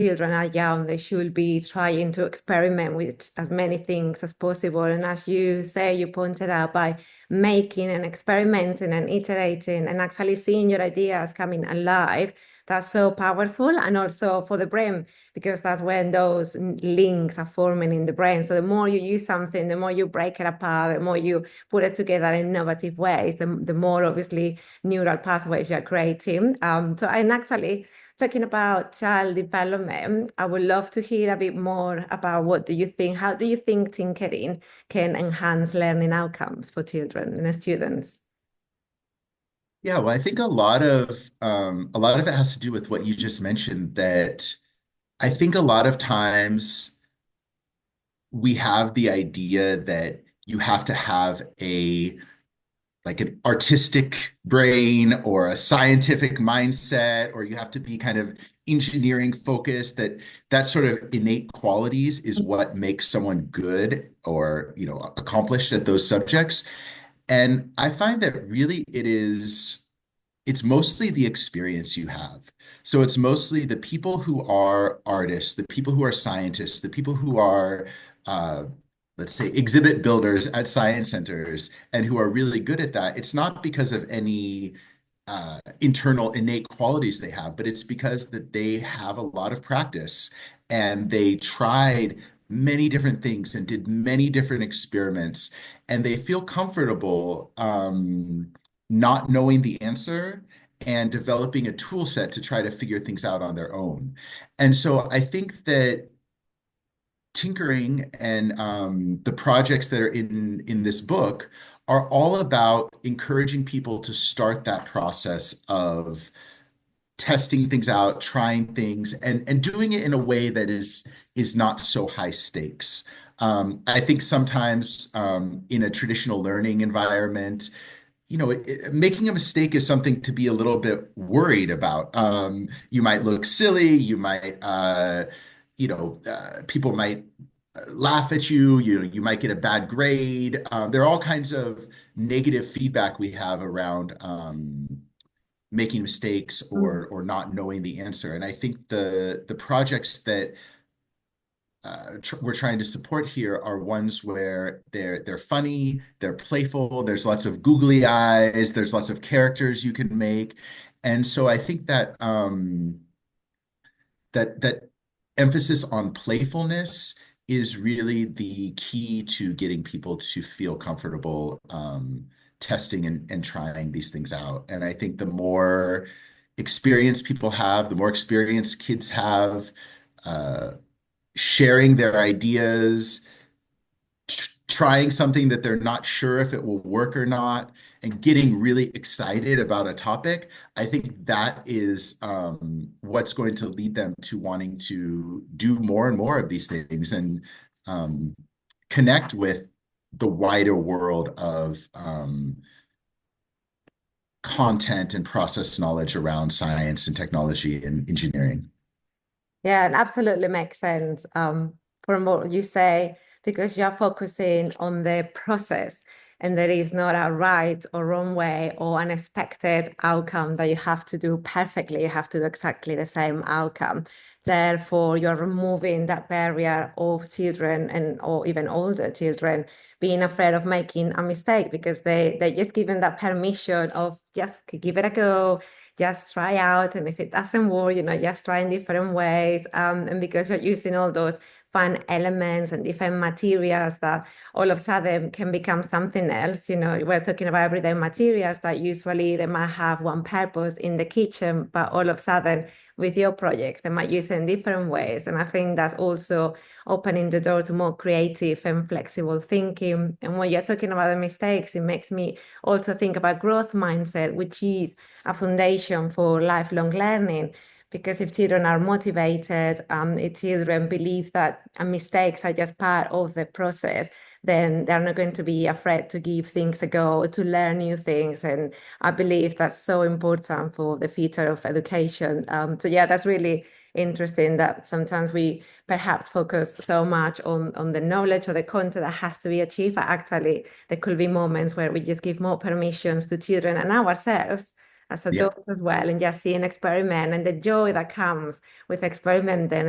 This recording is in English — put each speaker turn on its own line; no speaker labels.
children are young, they should be trying to experiment with as many things as possible. And as you say, you pointed out, by making and experimenting and iterating and actually seeing your ideas coming alive, that's so powerful. And also for the brain, because that's when those links are forming in the brain. So the more you use something, the more you break it apart, the more you put it together in innovative ways, the more obviously neural pathways you're creating. And actually, talking about child development, I would love to hear a bit more about what do you think, how do you think tinkering can enhance learning outcomes for children and students?
Yeah, well, I think a lot of it has to do with what you just mentioned, that I think a lot of times we have the idea that you have to have a like an artistic brain or a scientific mindset, or you have to be kind of engineering focused, that sort of innate qualities is what makes someone good or, accomplished at those subjects. And I find that really it's mostly the experience you have. So it's mostly the people who are artists, the people who are scientists, the people who are, uh, let's say, exhibit builders at science centers and who are really good at that. It's not because of any internal innate qualities they have, but it's because that they have a lot of practice and they tried many different things and did many different experiments, and they feel comfortable not knowing the answer and developing a tool set to try to figure things out on their own. And so I think that tinkering and the projects that are in this book are all about encouraging people to start that process of testing things out, trying things, and doing it in a way that is not so high stakes. I think sometimes in a traditional learning environment, making a mistake is something to be a little bit worried about. You might look silly. You might, people might laugh at you. You might get a bad grade. There are all kinds of negative feedback we have around making mistakes or not knowing the answer. And I think the projects that we're trying to support here are ones where they're funny, they're playful, there's lots of googly eyes, there's lots of characters you can make. And so I think that that emphasis on playfulness is really the key to getting people to feel comfortable testing and trying these things out. And I think the more experience people have, the more experience kids have, uh, sharing their ideas, trying something that they're not sure if it will work or not, and getting really excited about a topic, I think that is what's going to lead them to wanting to do more and more of these things and um, connect with the wider world of content and process knowledge around science and technology and engineering.
Yeah, it absolutely makes sense from what you say, because you're focusing on the process and there is not a right or wrong way or unexpected outcome that you have to do perfectly. You have to do exactly the same outcome. Therefore, you're removing that barrier of children and or even older children being afraid of making a mistake, because they just given that permission of just give it a go, just try out, and if it doesn't work, just try in different ways, and because you're using all those fun elements and different materials, that all of a sudden can become something else. We're talking about everyday materials that usually they might have one purpose in the kitchen, but all of a sudden with your projects they might use it in different ways. And I think that's also opening the door to more creative and flexible thinking. And when you're talking about the mistakes, it makes me also think about growth mindset, which is a foundation for lifelong learning. Because if children are motivated, if children believe that mistakes are just part of the process, then they're not going to be afraid to give things a go, to learn new things. And I believe that's so important for the future of education. So yeah, that's really interesting that sometimes we perhaps focus so much on the knowledge or the content that has to be achieved. But actually, there could be moments where we just give more permissions to children and ourselves as
Yeah.
adults as well, and just see an experiment and the joy that comes with experimenting